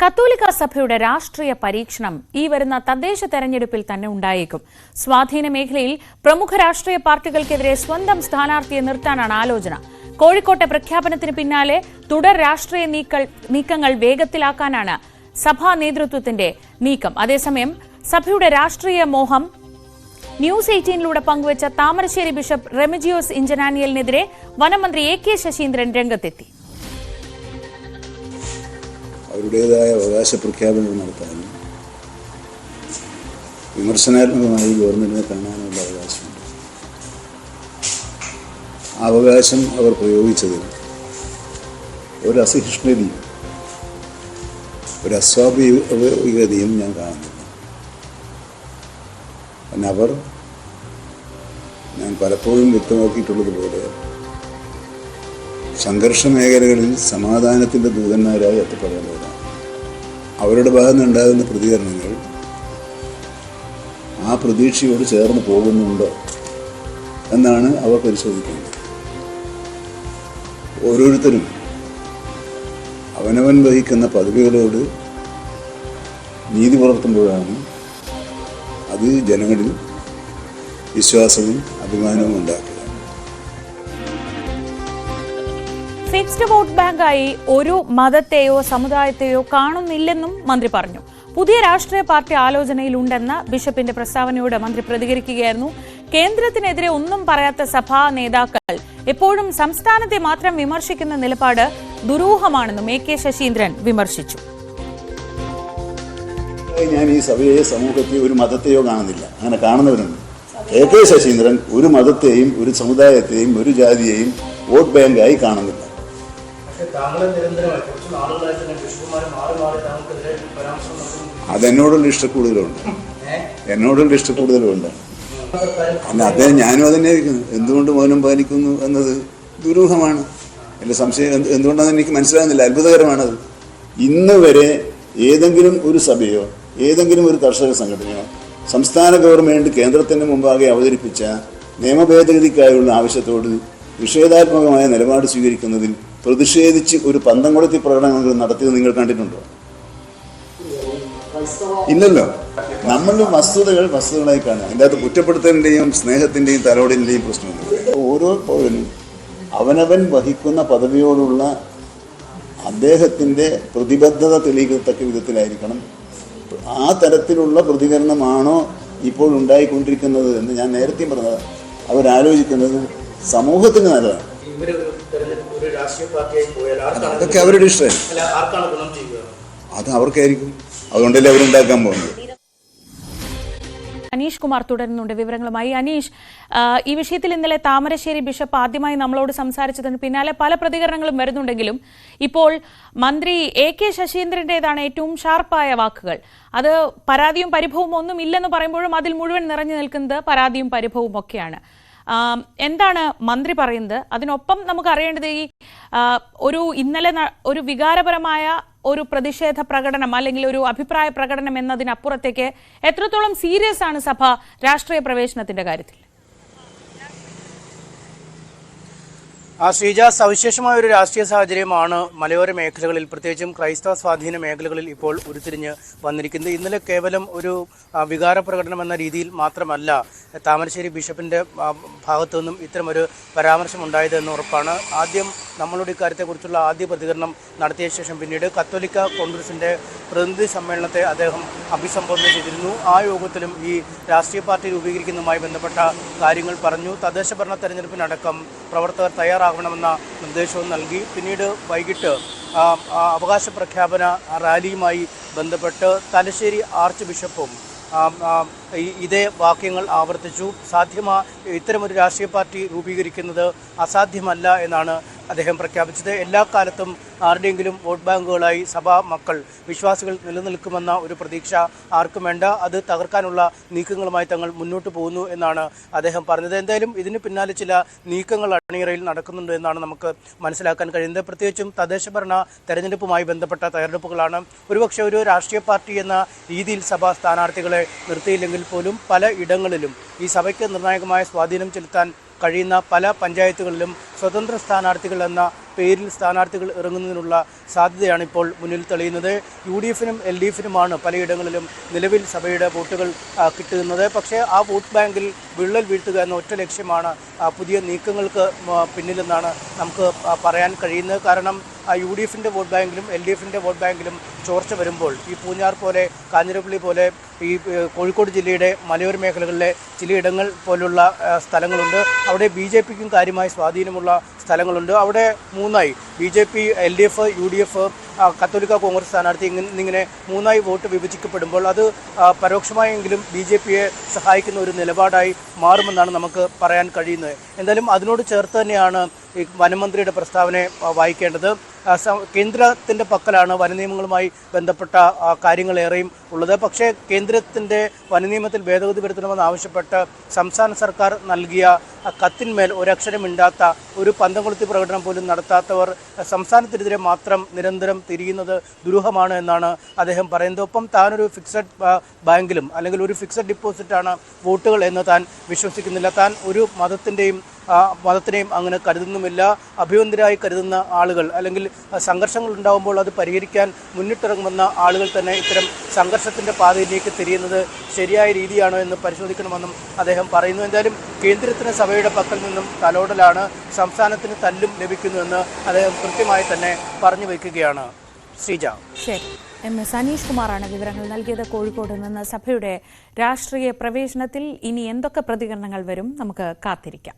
കത്തോലിക്ക സഭയുടെ രാഷ്ട്രീയ പരീക്ഷണം ഈ വരുന്ന തദ്ദേശ തെരഞ്ഞെടുപ്പിൽ തന്നെ ഉണ്ടായേക്കും. സ്വാധീന മേഖലയിൽ പ്രമുഖ രാഷ്ട്രീയ പാർട്ടികൾക്കെതിരെ സ്വന്തം സ്ഥാനാർത്ഥിയെ നിർത്താനാണ് ആലോചന. കോഴിക്കോട്ടെ പ്രഖ്യാപനത്തിന് പിന്നാലെ തുടർ രാഷ്ട്രീയ നീക്കങ്ങൾ വേഗത്തിലാക്കാനാണ് സഭാ നേതൃത്വത്തിന്റെ നീക്കം. അതേസമയം സഭയുടെ രാഷ്ട്രീയ മോഹം ന്യൂസ് 18 പങ്കുവച്ച താമരശ്ശേരി ബിഷപ്പ് റെമിജിയോസ് ഇഞ്ചനാനിയലിനെതിരെ വനമന്ത്രി AK ശശീന്ദ്രൻ രംഗത്തെത്തി. അവരുടേതായ അവകാശ പ്രഖ്യാപനങ്ങൾ നടത്താനും വിമർശനാത്മകമായി ഗവൺമെന്റിനെ കാണാനുള്ള അവകാശമുണ്ട്. ആ അവകാശം അവർ പ്രയോഗിച്ചതിൽ ഒരു അസഹിഷ്ണുതയും ഒരു അസ്വാഭാവികതയും ഞാൻ കാണുന്നില്ല. അവർ ഞാൻ പലപ്പോഴും വ്യക്തമാക്കിയിട്ടുള്ളതുപോലെ സംഘർഷ മേഖലകളിൽ സമാധാനത്തിൻ്റെ ദൂതന്മാരായി എത്തപ്പെടേണ്ടവരാണ്. അവരുടെ ഭാഗത്ത് നിന്നുണ്ടാകുന്ന പ്രതികരണങ്ങൾ ആ പ്രതീക്ഷയോട് ചേർന്ന് പോകുന്നുണ്ടോ എന്നാണ് അവർ പരിശോധിക്കേണ്ടത്. ഓരോരുത്തരും അവനവൻ വഹിക്കുന്ന പദവികളോട് നീതി പുലർത്തുമ്പോഴാണ് അത് ജനങ്ങളിൽ വിശ്വാസവും അഭിമാനവും ഉണ്ടാക്കുക. ഫിക്സ്ഡ് വോട്ട് ബാങ്കായി ഒരു മതത്തെയോ സമുദായത്തെയോ കാണുന്നില്ലെന്നും മന്ത്രി പറഞ്ഞു. പുതിയ രാഷ്ട്രീയ പാർട്ടി ആലോചനയിലുണ്ടെന്ന ബിഷപ്പിന്റെ പ്രസ്താവനയോട് മന്ത്രി പ്രതികരിക്കുകയായിരുന്നു. കേന്ദ്രത്തിനെതിരെ ഒന്നും പറയാത്ത സഭാ നേതാക്കൾ എപ്പോഴും സംസ്ഥാനത്തെ മാത്രം വിമർശിക്കുന്ന നിലപാട് ദുരൂഹമാണെന്നും AK ശശീന്ദ്രൻ വിമർശിച്ചു. ഞാൻ ഈ സഭയെ സമൂഹത്തെയോ ഒരു മതത്തെയോ കാണുന്നില്ല. അങ്ങനെ കാണുന്നവരുണ്ട്. AK ശശീന്ദ്രൻ ഒരു മതത്തെയും ഒരു സമുദായത്തെയും ഒരു ജാതിയെയും വോട്ട് ബാങ്കായി കാണുന്നില്ല. അതെന്നോടുള്ള ഇഷ്ടക്കൂടുതലുണ്ട്. അല്ല, അദ്ദേഹം ഞാനും അതന്നെ ഇരിക്കുന്നു. എന്തുകൊണ്ട് മൗനം പാലിക്കുന്നു എന്നത് ദുരൂഹമാണ്. എൻ്റെ സംശയം എന്തുകൊണ്ടാണെന്ന് എനിക്ക് മനസ്സിലാകുന്നില്ല. അത്ഭുതകരമാണത്. ഇന്ന് വരെ ഏതെങ്കിലും ഒരു സഭയോ ഏതെങ്കിലും ഒരു കർഷക സംഘടനയോ സംസ്ഥാന ഗവൺമെൻറ് കേന്ദ്രത്തിന് മുമ്പാകെ അവതരിപ്പിച്ച നിയമഭേദഗതിക്കായുള്ള ആവശ്യത്തോട് നിഷേധാത്മകമായ നിലപാട് സ്വീകരിക്കുന്നതിൽ പ്രതിഷേധിച്ച് ഒരു പന്തംകൊളുത്തി പ്രകടനങ്ങൾ നടത്തിയത് നിങ്ങൾ കണ്ടിട്ടുണ്ടോ? ഇല്ലല്ലോ. നമ്മളുടെ വസ്തുതകളായി കാണുക. അതിൻ്റെ അകത്ത് കുറ്റപ്പെടുത്തലിൻ്റെയും സ്നേഹത്തിൻ്റെയും തലോടലിൻ്റെയും പ്രശ്നമുണ്ട്. ഓരോ പൗരനും അവനവൻ വഹിക്കുന്ന പദവിയോടുള്ള അദ്ദേഹത്തിൻ്റെ പ്രതിബദ്ധത തെളിയിക്കത്തക്ക വിധത്തിലായിരിക്കണം. ആ തരത്തിലുള്ള പ്രതികരണമാണോ ഇപ്പോൾ ഉണ്ടായിക്കൊണ്ടിരിക്കുന്നത് എന്ന് ഞാൻ നേരത്തെയും പറഞ്ഞത്. അവരാലോചിക്കുന്നത് സമൂഹത്തിന് നല്ലതാണ്. അതൊക്കെ അവരുടെ ഇഷ്ടം. അത് അവർക്കായിരിക്കും. അതുകൊണ്ടല്ലേ അവരുണ്ടാക്കാൻ പോകുന്നത്. അനീഷ് കുമാർ തുടരുന്നുണ്ട് വിവരങ്ങളുമായി. അനീഷ്, ഈ വിഷയത്തിൽ ഇന്നലെ താമരശ്ശേരി ബിഷപ്പ് ആദ്യമായി നമ്മളോട് സംസാരിച്ചതിന് പിന്നാലെ പല പ്രതികരണങ്ങളും വരുന്നുണ്ടെങ്കിലും ഇപ്പോൾ മന്ത്രി AK ശശീന്ദ്രന്റേതാണ് ഏറ്റവും ഷാർപ്പായ വാക്കുകൾ. അത് പരാതിയും പരിഭവവും ഒന്നും ഇല്ലെന്ന് പറയുമ്പോഴും അതിൽ മുഴുവൻ നിറഞ്ഞു നിൽക്കുന്നത് പരാതിയും പരിഭവവും ഒക്കെയാണ്. എന്താണ് മന്ത്രി പറയുന്നത്? അതിനൊപ്പം നമുക്ക് അറിയേണ്ടത് ഈ ഇന്നലെ ഒരു വികാരപരമായ ഒരു പ്രതിഷേധ പ്രകടനം അല്ലെങ്കിൽ ഒരു അഭിപ്രായ പ്രകടനം എന്നതിനപ്പുറത്തേക്ക് എത്രത്തോളം സീരിയസ് ആണ് സഭ രാഷ്ട്രീയ പ്രവേശനത്തിന്റെ കാര്യത്തിൽ? ശ്രീജ, സവിശേഷമായ ഒരു രാഷ്ട്രീയ സാഹചര്യമാണ് മലയോര മേഖലകളിൽ, പ്രത്യേകിച്ചും ക്രൈസ്തവ സ്വാധീന മേഖലകളിൽ ഇപ്പോൾ ഉരുത്തിരിഞ്ഞ് വന്നിരിക്കുന്നത്. ഇന്നലെ കേവലം ഒരു വികാര പ്രകടനം എന്ന രീതിയിൽ മാത്രമല്ല താമരശ്ശേരി ബിഷപ്പിൻ്റെ ഭാഗത്തു നിന്നും ഇത്തരമൊരു പരാമർശം ഉണ്ടായത് എന്ന് ഉറപ്പാണ്. ആദ്യം നമ്മളുടെ ഇക്കാര്യത്തെക്കുറിച്ചുള്ള ആദ്യ പ്രതികരണം നടത്തിയ ശേഷം പിന്നീട് കത്തോലിക്ക കോൺഗ്രസിൻ്റെ പ്രതിനിധി സമ്മേളനത്തെ അദ്ദേഹം അഭിസംബോധന ചെയ്തിരുന്നു. ആ യോഗത്തിലും ഈ രാഷ്ട്രീയ പാർട്ടി രൂപീകരിക്കുന്നതുമായി ബന്ധപ്പെട്ട കാര്യങ്ങൾ പറഞ്ഞു. തദ്ദേശ ഭരണ തെരഞ്ഞെടുപ്പിനടക്കം പ്രവർത്തകർ തയ്യാറാകണമെന്ന നിർദ്ദേശവും നൽകി. പിന്നീട് വൈകിട്ട് അവകാശ പ്രഖ്യാപന റാലിയുമായി ബന്ധപ്പെട്ട് തലശ്ശേരി ആർച്ച് ബിഷപ്പും ഇതേ വാക്യങ്ങൾ ആവർത്തിച്ചു. ഇത്തരമൊരു രാഷ്ട്രീയ പാർട്ടി രൂപീകരിക്കുന്നത് അസാധ്യമല്ല എന്നാണ് അദ്ദേഹം പ്രഖ്യാപിച്ചത്. എല്ലാ കാലത്തും ആരുടെയെങ്കിലും വോട്ട് ബാങ്കുകളായി സഭാ മക്കൾ, വിശ്വാസികൾ നിലനിൽക്കുമെന്ന ഒരു പ്രതീക്ഷ ആർക്കും വേണ്ട. അത് തകർക്കാനുള്ള നീക്കങ്ങളുമായി തങ്ങൾ മുന്നോട്ട് പോകുന്നു എന്നാണ് അദ്ദേഹം പറഞ്ഞത്. എന്തായാലും ഇതിന് പിന്നാലെ ചില നീക്കങ്ങൾ അണിയറയിൽ നടക്കുന്നുണ്ട് എന്നാണ് നമുക്ക് മനസ്സിലാക്കാൻ കഴിയുന്നത്. പ്രത്യേകിച്ചും തദ്ദേശ ഭരണ തെരഞ്ഞെടുപ്പുമായി ബന്ധപ്പെട്ട തയ്യാറെടുപ്പുകളാണ്. ഒരുപക്ഷെ ഒരു രാഷ്ട്രീയ പാർട്ടി എന്ന രീതിയിൽ സഭാ സ്ഥാനാർത്ഥികളെ നിർത്തിയില്ലെങ്കിൽ പോലും പല ഇടങ്ങളിലും ഈ സഭയ്ക്ക് നിർണായകമായ സ്വാധീനം ചെലുത്താൻ കഴിയുന്ന പല പഞ്ചായത്തുകളിലും സ്വതന്ത്ര സ്ഥാനാർത്ഥികൾ എന്ന പേരിൽ സ്ഥാനാർത്ഥികൾ ഇറങ്ങുന്നതിനുള്ള സാധ്യതയാണ് ഇപ്പോൾ മുന്നിൽ തെളിയുന്നത്. UDF-നും LDF-നുമാണ് പലയിടങ്ങളിലും നിലവിൽ സഭയുടെ വോട്ടുകൾ കിട്ടുന്നത്. പക്ഷേ ആ വോട്ട് ബാങ്കിൽ വിള്ളൽ വീഴ്ത്തുക എന്ന ഒറ്റ ലക്ഷ്യമാണ് പുതിയ നീക്കങ്ങൾക്ക് പിന്നിലെന്നാണ് നമുക്ക് പറയാൻ കഴിയുന്നത്. കാരണം UDF-ന്റെ വോട്ട് ബാങ്കിലും LDF-ന്റെ വോട്ട് ബാങ്കിലും ചോർച്ച വരുമ്പോൾ ഈ പൂഞ്ഞാർ പോലെ, കാഞ്ഞിരപ്പള്ളി പോലെ, ഈ കോഴിക്കോട് ജില്ലയുടെ മലയോര മേഖലകളിലെ ചിലയിടങ്ങൾ പോലുള്ള സ്ഥലങ്ങളുണ്ട്. അവിടെ BJP-ക്കും കാര്യമായ സ്വാധീനമുള്ള സ്ഥലങ്ങളുണ്ട്. അവിടെ മൂന്നായി BJP, LDF, UDF, കത്തോലിക്ക കോൺഗ്രസ് സ്ഥാനാർത്ഥി ഇങ്ങനെ മൂന്നായി വോട്ട് വിഭജിക്കപ്പെടുമ്പോൾ അത് പരോക്ഷമായെങ്കിലും BJP-യെ സഹായിക്കുന്ന ഒരു നിലപാടായി മാറുമെന്നാണ് നമുക്ക് പറയാൻ കഴിയുന്നത്. എന്തായാലും അതിനോട് ചേർത്ത് തന്നെയാണ് ഈ വനമന്ത്രിയുടെ പ്രസ്താവന വായിക്കേണ്ടത്. കേന്ദ്രത്തിൻ്റെ പക്കലാണ് വനനിയമങ്ങളുമായി ബന്ധപ്പെട്ട കാര്യങ്ങളേറെയും ഉള്ളത്. പക്ഷേ കേന്ദ്രത്തിൻ്റെ വനനിയമത്തിൽ ഭേദഗതി വരുത്തണമെന്ന് ആവശ്യപ്പെട്ട് സംസ്ഥാന സർക്കാർ നൽകിയ കത്തിന്മേൽ ഒരക്ഷരമിണ്ടാത്ത, ഒരു പന്തംകൊളുത്തി പ്രകടനം പോലും നടത്താത്തവർ സംസ്ഥാനത്തിനെതിരെ മാത്രം നിരന്തരം തിരിയുന്നത് ദുരൂഹമാണ് എന്നാണ് അദ്ദേഹം പറയുന്നത്. ഒപ്പം താനൊരു ഫിക്സഡ് ബാങ്കിലും അല്ലെങ്കിൽ ഒരു ഫിക്സഡ് ഡിപ്പോസിറ്റാണ് വോട്ടുകൾ എന്ന് താൻ വിശ്വസിക്കുന്നില്ല. താൻ ഒരു മതത്തിനെയും അങ്ങനെ കരുതുന്നുമില്ല. അഭിവന്ദ്യരായി കരുതുന്ന ആളുകൾ അല്ലെങ്കിൽ സംഘർഷങ്ങൾ ഉണ്ടാകുമ്പോൾ അത് പരിഹരിക്കാൻ മുന്നിട്ടിറങ്ങുമെന്ന ആളുകൾ തന്നെ ഇത്തരം സംഘർഷത്തിൻ്റെ പാതയിലേക്ക് തിരിയുന്നത് ശരിയായ രീതിയാണോ എന്ന് പരിശോധിക്കണമെന്നും അദ്ദേഹം പറയുന്നു. എന്തായാലും കേന്ദ്രത്തിന് സഭയുടെ പക്കൽ നിന്നും തലോടലാണ്, സംസ്ഥാനത്തിന് തല്ലും ലഭിക്കുന്നുവെന്ന് അദ്ദേഹം കൃത്യമായി തന്നെ പറഞ്ഞു വയ്ക്കുകയാണ്. ശ്രീജ. ശരി, MS അനീഷ് കുമാറാണ് വിവരങ്ങൾ നൽകിയത്. കോഴിക്കോട് നിന്ന് സഭയുടെ രാഷ്ട്രീയ പ്രവേശനത്തിൽ ഇനി എന്തൊക്കെ പ്രതികരണങ്ങൾ വരും നമുക്ക് കാത്തിരിക്കാം.